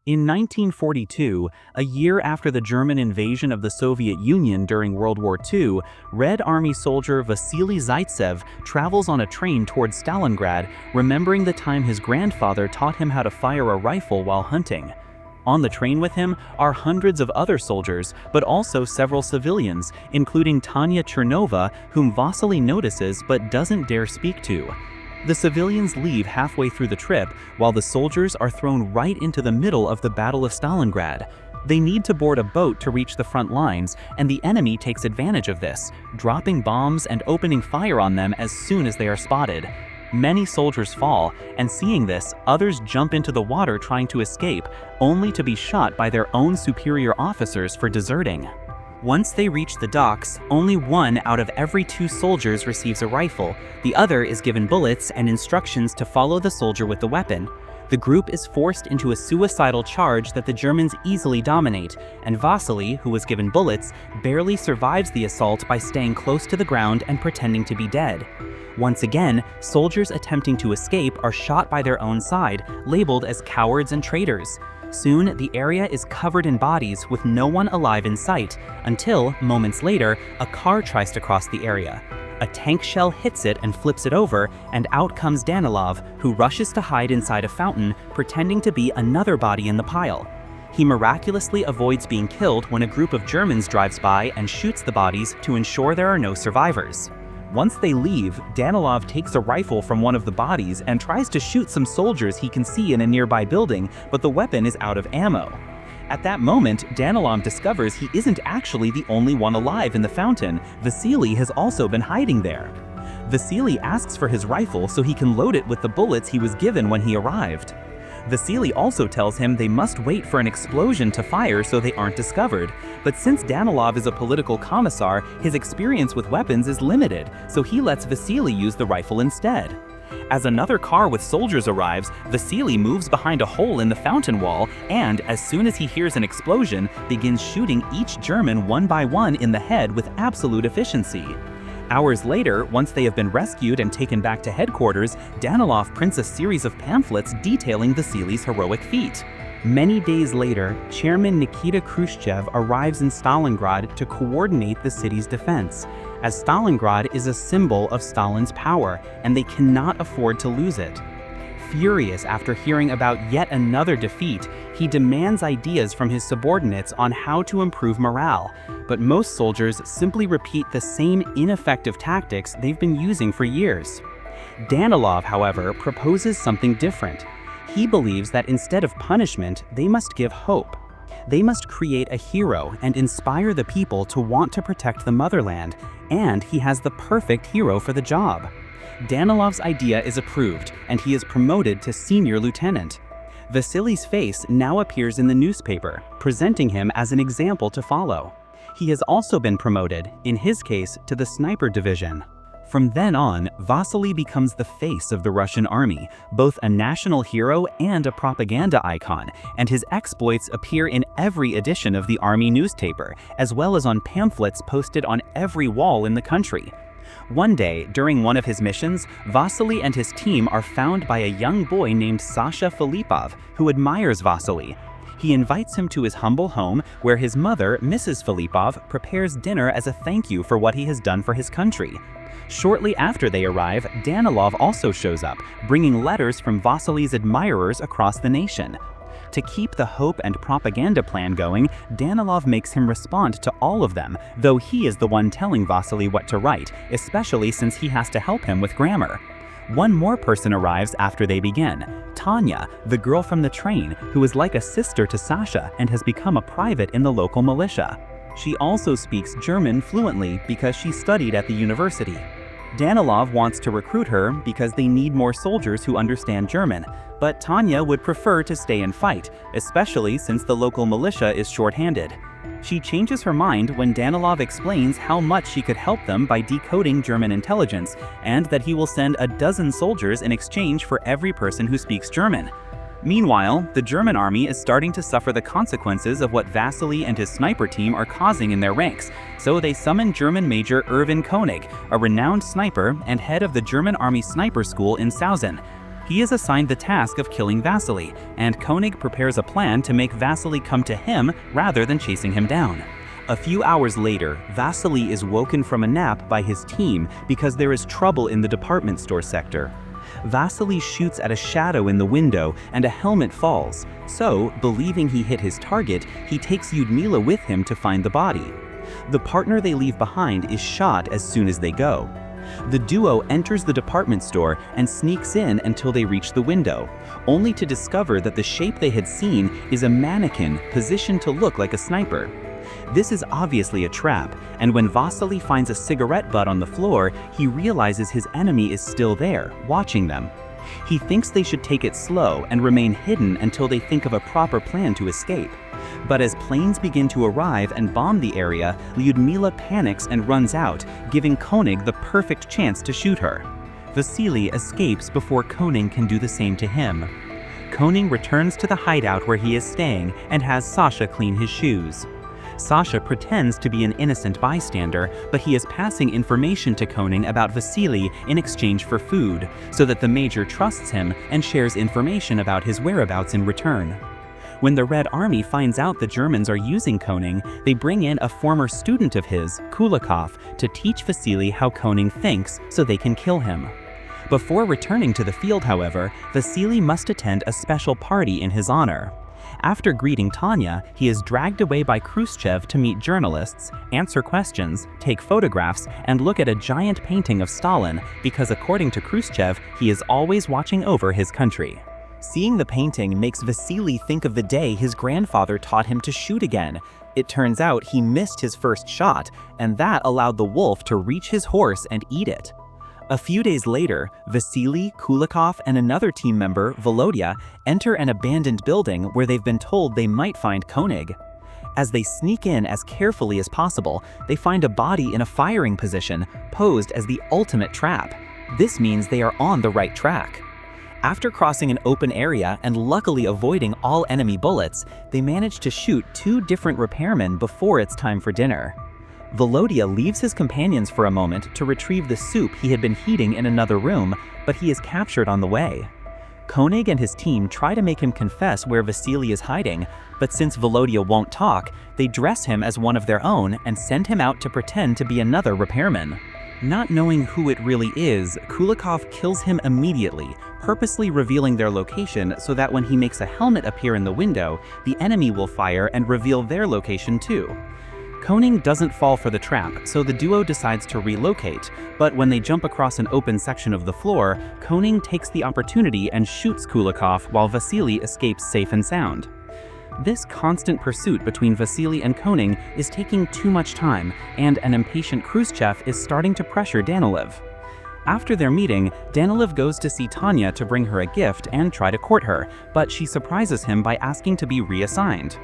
In 1942, a year after the German invasion of the Soviet Union during World War II, Red Army soldier Vasily Zaitsev travels on a train towards Stalingrad, remembering the time his grandfather taught him how to fire a rifle while hunting. On the train with him are hundreds of other soldiers, but also several civilians, including Tanya Chernova, whom Vasily notices but doesn't dare speak to. The civilians leave halfway through the trip, while the soldiers are thrown right into the middle of the Battle of Stalingrad. They need to board a boat to reach the front lines, and the enemy takes advantage of this, dropping bombs and opening fire on them as soon as they are spotted. Many soldiers fall, and seeing this, others jump into the water trying to escape, only to be shot by their own superior officers for deserting. Once they reach the docks, only one out of every 2 soldiers receives a rifle. The other is given bullets and instructions to follow the soldier with the weapon. The group is forced into a suicidal charge that the Germans easily dominate, and Vasily, who was given bullets, barely survives the assault by staying close to the ground and pretending to be dead. Once again, soldiers attempting to escape are shot by their own side, labeled as cowards and traitors. Soon, the area is covered in bodies with no one alive in sight, until, moments later, a car tries to cross the area. A tank shell hits it and flips it over, and out comes Danilov, who rushes to hide inside a fountain, pretending to be another body in the pile. He miraculously avoids being killed when a group of Germans drives by and shoots the bodies to ensure there are no survivors. Once they leave, Danilov takes a rifle from one of the bodies and tries to shoot some soldiers he can see in a nearby building, but the weapon is out of ammo. At that moment, Danilov discovers he isn't actually the only one alive in the fountain. Vasily has also been hiding there. Vasily asks for his rifle so he can load it with the bullets he was given when he arrived. Vasily also tells him they must wait for an explosion to fire so they aren't discovered. But since Danilov is a political commissar, his experience with weapons is limited, so he lets Vasily use the rifle instead. As another car with soldiers arrives, Vasily moves behind a hole in the fountain wall and, as soon as he hears an explosion, begins shooting each German one by one in the head with absolute efficiency. Hours later, once they have been rescued and taken back to headquarters, Danilov prints a series of pamphlets detailing Vasily's heroic feat. Many days later, Chairman Nikita Khrushchev arrives in Stalingrad to coordinate the city's defense, as Stalingrad is a symbol of Stalin's power, and they cannot afford to lose it. Furious after hearing about yet another defeat, he demands ideas from his subordinates on how to improve morale, but most soldiers simply repeat the same ineffective tactics they've been using for years. Danilov, however, proposes something different. He believes that instead of punishment, they must give hope. They must create a hero and inspire the people to want to protect the motherland, and he has the perfect hero for the job. Danilov's idea is approved, and he is promoted to senior lieutenant. Vasily's face now appears in the newspaper, presenting him as an example to follow. He has also been promoted, in his case, to the sniper division. From then on, Vasily becomes the face of the Russian army, both a national hero and a propaganda icon, and his exploits appear in every edition of the army newspaper, as well as on pamphlets posted on every wall in the country. One day, during one of his missions, Vasily and his team are found by a young boy named Sasha Filipov, who admires Vasily. He invites him to his humble home, where his mother, Mrs. Filipov, prepares dinner as a thank you for what he has done for his country. Shortly after they arrive, Danilov also shows up, bringing letters from Vasily's admirers across the nation. To keep the hope and propaganda plan going, Danilov makes him respond to all of them, though he is the one telling Vasily what to write, especially since he has to help him with grammar. One more person arrives after they begin, Tanya, the girl from the train, who is like a sister to Sasha and has become a private in the local militia. She also speaks German fluently because she studied at the university. Danilov wants to recruit her because they need more soldiers who understand German, but Tanya would prefer to stay and fight, especially since the local militia is short-handed. She changes her mind when Danilov explains how much she could help them by decoding German intelligence, and that he will send 12 soldiers in exchange for every person who speaks German. Meanwhile, the German army is starting to suffer the consequences of what Vasily and his sniper team are causing in their ranks, so they summon German Major Erwin Koenig, a renowned sniper and head of the German Army Sniper School in Sausen. He is assigned the task of killing Vasily, and Koenig prepares a plan to make Vasily come to him rather than chasing him down. A few hours later, Vasily is woken from a nap by his team because there is trouble in the department store sector. Vasily shoots at a shadow in the window and a helmet falls, so, believing he hit his target, he takes Lyudmila with him to find the body. The partner they leave behind is shot as soon as they go. The duo enters the department store and sneaks in until they reach the window, only to discover that the shape they had seen is a mannequin positioned to look like a sniper. This is obviously a trap, and when Vasily finds a cigarette butt on the floor, he realizes his enemy is still there, watching them. He thinks they should take it slow and remain hidden until they think of a proper plan to escape. But as planes begin to arrive and bomb the area, Lyudmila panics and runs out, giving Koenig the perfect chance to shoot her. Vasily escapes before Koenig can do the same to him. Koenig returns to the hideout where he is staying and has Sasha clean his shoes. Sasha pretends to be an innocent bystander, but he is passing information to Koenig about Vasily in exchange for food, so that the Major trusts him and shares information about his whereabouts in return. When the Red Army finds out the Germans are using Koenig, they bring in a former student of his, Kulikov, to teach Vasily how Koenig thinks so they can kill him. Before returning to the field, however, Vasily must attend a special party in his honor. After greeting Tanya, he is dragged away by Khrushchev to meet journalists, answer questions, take photographs, and look at a giant painting of Stalin because, according to Khrushchev, he is always watching over his country. Seeing the painting makes Vasily think of the day his grandfather taught him to shoot again. It turns out he missed his first shot, and that allowed the wolf to reach his horse and eat it. A few days later, Vasily, Kulikov, and another team member, Volodya, enter an abandoned building where they've been told they might find Koenig. As they sneak in as carefully as possible, they find a body in a firing position, posed as the ultimate trap. This means they are on the right track. After crossing an open area and luckily avoiding all enemy bullets, they manage to shoot 2 different repairmen before it's time for dinner. Volodya leaves his companions for a moment to retrieve the soup he had been heating in another room, but he is captured on the way. Koenig and his team try to make him confess where Vasily is hiding, but since Volodya won't talk, they dress him as one of their own and send him out to pretend to be another repairman. Not knowing who it really is, Kulikov kills him immediately, purposely revealing their location so that when he makes a helmet appear in the window, the enemy will fire and reveal their location too. Koenig doesn't fall for the trap, so the duo decides to relocate, but when they jump across an open section of the floor, Koenig takes the opportunity and shoots Kulikov while Vasily escapes safe and sound. This constant pursuit between Vasily and Koenig is taking too much time, and an impatient Khrushchev is starting to pressure Danilev. After their meeting, Danilev goes to see Tanya to bring her a gift and try to court her, but she surprises him by asking to be reassigned.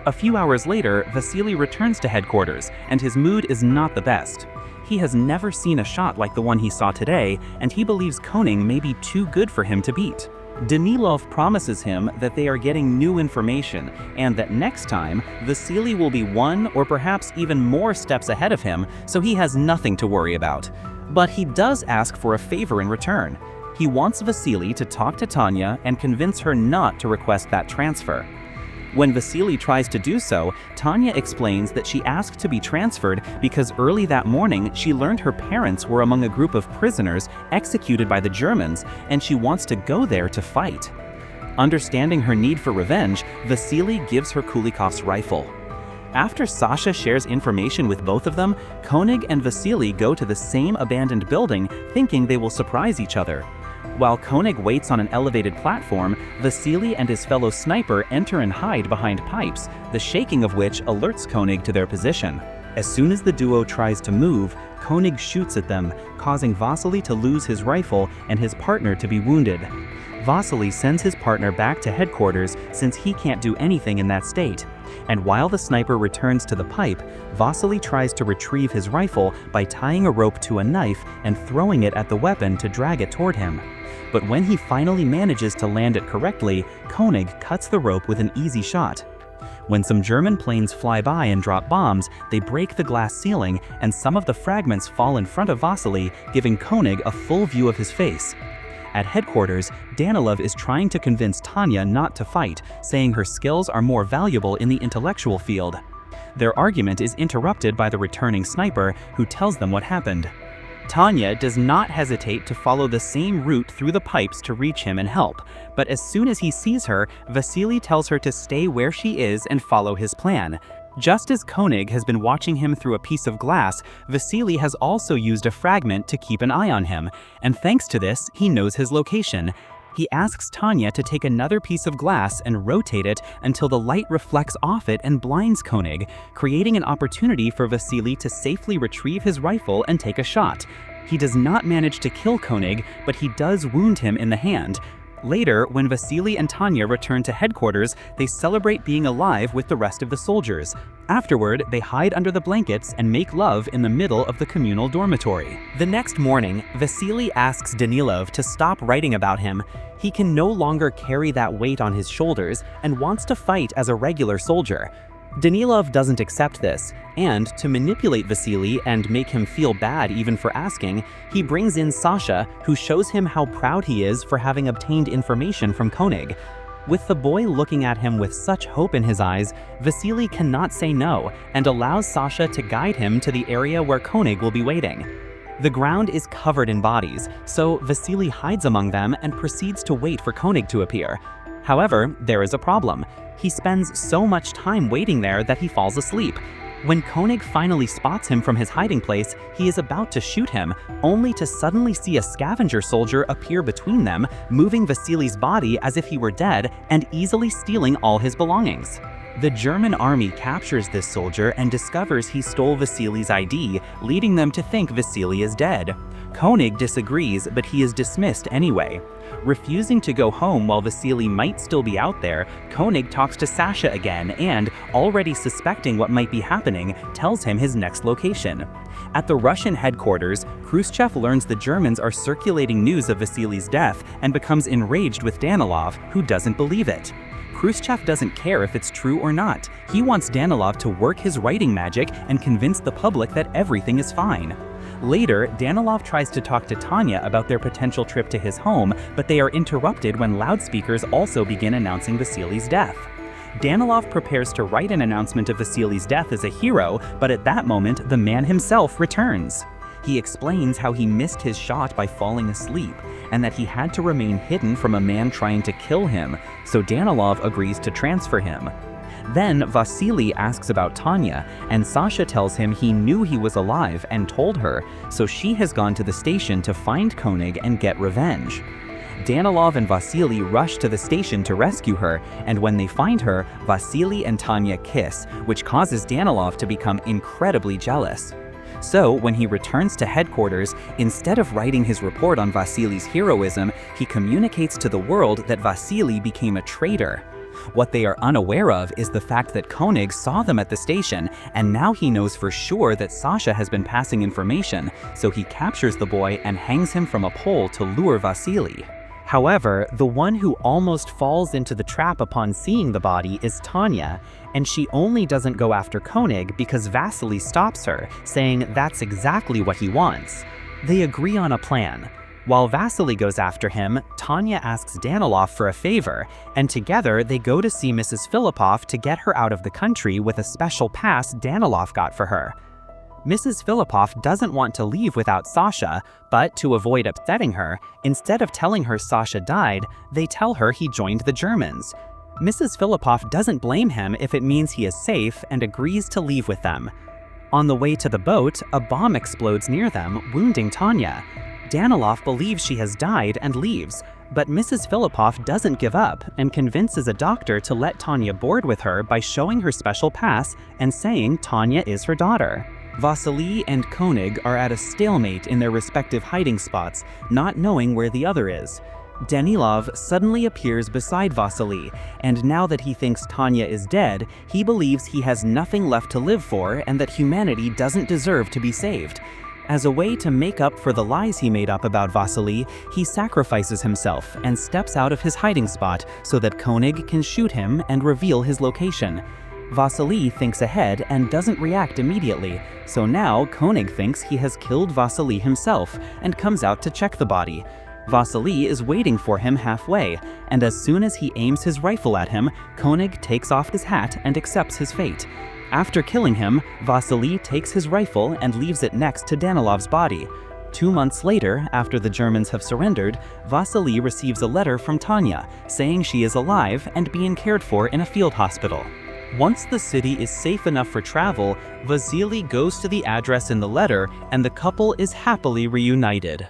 A few hours later, Vasily returns to headquarters, and his mood is not the best. He has never seen a shot like the one he saw today, and he believes Koenig may be too good for him to beat. Danilov promises him that they are getting new information, and that next time, Vasily will be 1 or perhaps even more steps ahead of him, so he has nothing to worry about. But he does ask for a favor in return. He wants Vasily to talk to Tanya and convince her not to request that transfer. When Vasily tries to do so, Tanya explains that she asked to be transferred because early that morning she learned her parents were among a group of prisoners executed by the Germans, and she wants to go there to fight. Understanding her need for revenge, Vasily gives her Kulikov's rifle. After Sasha shares information with both of them, Koenig and Vasily go to the same abandoned building, thinking they will surprise each other. While Koenig waits on an elevated platform, Vasily and his fellow sniper enter and hide behind pipes, the shaking of which alerts Koenig to their position. As soon as the duo tries to move, Koenig shoots at them, causing Vasily to lose his rifle and his partner to be wounded. Vasily sends his partner back to headquarters since he can't do anything in that state. And while the sniper returns to the pipe, Vasily tries to retrieve his rifle by tying a rope to a knife and throwing it at the weapon to drag it toward him. But when he finally manages to land it correctly, Koenig cuts the rope with an easy shot. When some German planes fly by and drop bombs, they break the glass ceiling, and some of the fragments fall in front of Vasily, giving Koenig a full view of his face. At headquarters, Danilov is trying to convince Tanya not to fight, saying her skills are more valuable in the intellectual field. Their argument is interrupted by the returning sniper, who tells them what happened. Tanya does not hesitate to follow the same route through the pipes to reach him and help, but as soon as he sees her, Vasily tells her to stay where she is and follow his plan. Just as Koenig has been watching him through a piece of glass, Vasily has also used a fragment to keep an eye on him, and thanks to this, he knows his location. He asks Tanya to take another piece of glass and rotate it until the light reflects off it and blinds Koenig, creating an opportunity for Vasily to safely retrieve his rifle and take a shot. He does not manage to kill Koenig, but he does wound him in the hand. Later, when Vasily and Tanya return to headquarters, they celebrate being alive with the rest of the soldiers. Afterward, they hide under the blankets and make love in the middle of the communal dormitory. The next morning, Vasily asks Danilov to stop writing about him. He can no longer carry that weight on his shoulders and wants to fight as a regular soldier. Danilov doesn't accept this, and to manipulate Vasily and make him feel bad even for asking, he brings in Sasha, who shows him how proud he is for having obtained information from Koenig. With the boy looking at him with such hope in his eyes, Vasily cannot say no and allows Sasha to guide him to the area where Koenig will be waiting. The ground is covered in bodies, so Vasily hides among them and proceeds to wait for Koenig to appear. However, there is a problem. He spends so much time waiting there that he falls asleep. When Koenig finally spots him from his hiding place, he is about to shoot him, only to suddenly see a scavenger soldier appear between them, moving Vasily's body as if he were dead and easily stealing all his belongings. The German army captures this soldier and discovers he stole Vasily's ID, leading them to think Vasily is dead. Koenig disagrees, but he is dismissed anyway. Refusing to go home while Vasily might still be out there, Koenig talks to Sasha again and, already suspecting what might be happening, tells him his next location. At the Russian headquarters, Khrushchev learns the Germans are circulating news of Vasily's death and becomes enraged with Danilov, who doesn't believe it. Khrushchev doesn't care if it's true or not. He wants Danilov to work his writing magic and convince the public that everything is fine. Later, Danilov tries to talk to Tanya about their potential trip to his home, but they are interrupted when loudspeakers also begin announcing Vasily's death. Danilov prepares to write an announcement of Vasily's death as a hero, but at that moment, the man himself returns. He explains how he missed his shot by falling asleep, and that he had to remain hidden from a man trying to kill him, so Danilov agrees to transfer him. Then Vasily asks about Tanya, and Sasha tells him he knew he was alive and told her, so she has gone to the station to find Koenig and get revenge. Danilov and Vasily rush to the station to rescue her, and when they find her, Vasily and Tanya kiss, which causes Danilov to become incredibly jealous. So, when he returns to headquarters, instead of writing his report on Vasily's heroism, he communicates to the world that Vasily became a traitor. What they are unaware of is the fact that Koenig saw them at the station, and now he knows for sure that Sasha has been passing information, so he captures the boy and hangs him from a pole to lure Vasily. However, the one who almost falls into the trap upon seeing the body is Tanya, and she only doesn't go after Koenig because Vasily stops her, saying that's exactly what he wants. They agree on a plan. While Vasily goes after him, Tanya asks Danilov for a favor, and together they go to see Mrs. Filippov to get her out of the country with a special pass Danilov got for her. Mrs. Filippov doesn't want to leave without Sasha, but to avoid upsetting her, instead of telling her Sasha died, they tell her he joined the Germans. Mrs. Filippov doesn't blame him if it means he is safe and agrees to leave with them. On the way to the boat, a bomb explodes near them, wounding Tanya. Danilov believes she has died and leaves, but Mrs. Filippov doesn't give up and convinces a doctor to let Tanya board with her by showing her special pass and saying Tanya is her daughter. Vasily and Koenig are at a stalemate in their respective hiding spots, not knowing where the other is. Danilov suddenly appears beside Vasily, and now that he thinks Tanya is dead, he believes he has nothing left to live for and that humanity doesn't deserve to be saved. As a way to make up for the lies he made up about Vasily, he sacrifices himself and steps out of his hiding spot so that Koenig can shoot him and reveal his location. Vasily thinks ahead and doesn't react immediately, so now Koenig thinks he has killed Vasily himself and comes out to check the body. Vasily is waiting for him halfway, and as soon as he aims his rifle at him, Koenig takes off his hat and accepts his fate. After killing him, Vasily takes his rifle and leaves it next to Danilov's body. 2 months later, after the Germans have surrendered, Vasily receives a letter from Tanya saying she is alive and being cared for in a field hospital. Once the city is safe enough for travel, Vasily goes to the address in the letter and the couple is happily reunited.